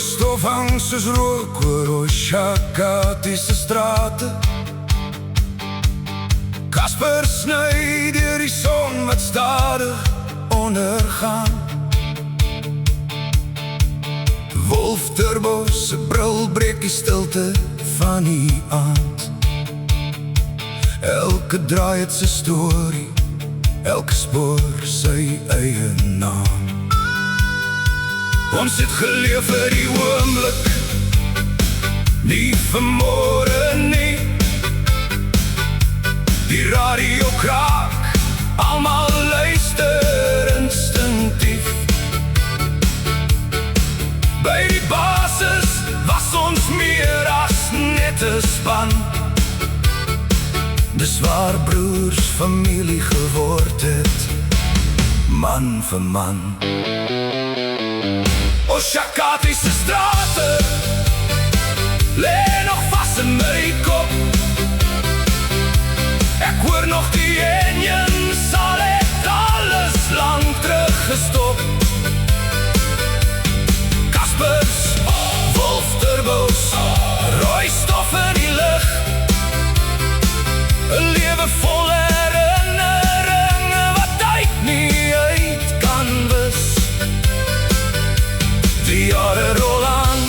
stof hang soos rook oor Oshakati se strate. Kasper sny deur die son wat stadig ondergaan. Wolf Turbo se bril breek die stilte van die aand. Elke draai het sy storie, elke spoor sy eie naam. Ons het geleef vir die oomblik, nie vir môre nie. Die radio kraak, almal luister instinctief. By die basis was ons meer as net 'n span. Dis waar broers familie geword het, man vir man. Oshakati se strate lê nog vas in my kop. Ek hoor nog die enjin, sal het alles lang teruggestop. Kaspers, Wolf Turbos, rooi stof in die lug. 'n lewe vol herinneringe wat tyd nie uit kan wis. Die jare rol aan,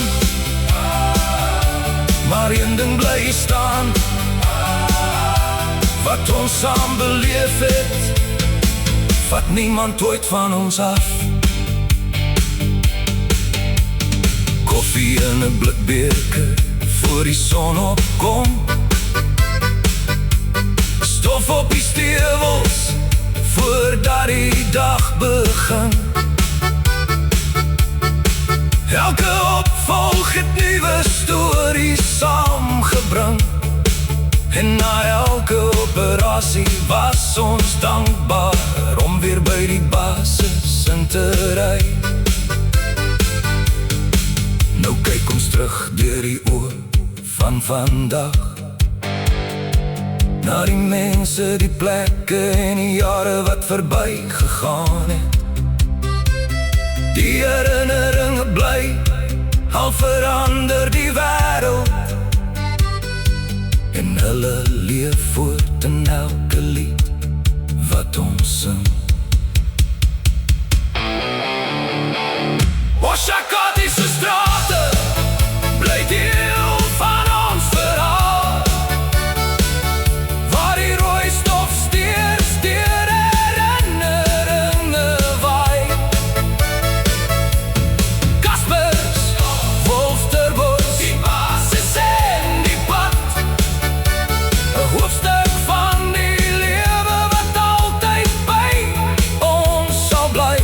maar een ding bly staan, wat ons saam beleef het, vat niemand ooit van ons af. Koffie in 'n blikbeker voor die son opkom. Stof op die stewels voordat die dag begin. Elke opvolg het nuwe stories saamgebring. En na elke operasie was ons dankbaar om weer by die basis in te ry. Nou kyk ons terug deur die oë van vandag, na die mense, die plekke en die jare wat verby gegaan het. Die herinneringe bly, al verander die wêreld, en hulle leef voort in elke lied wat ons sing. Oshakati se strate bly deel van ons verhaal, waar die rooi stof steeds deur herinneringe waai. Kaspers, Wolf Turbos, die basis en die pad, 'n hoofstuk van die lewe wat altyd by ons sal bly.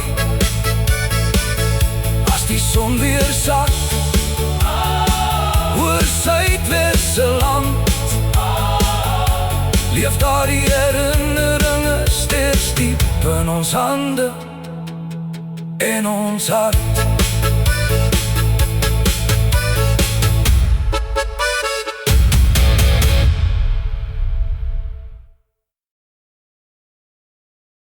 As die son weer sak oor Suidwesse land, leef daar die herinneringe steeds diep in ons hande en ons hart.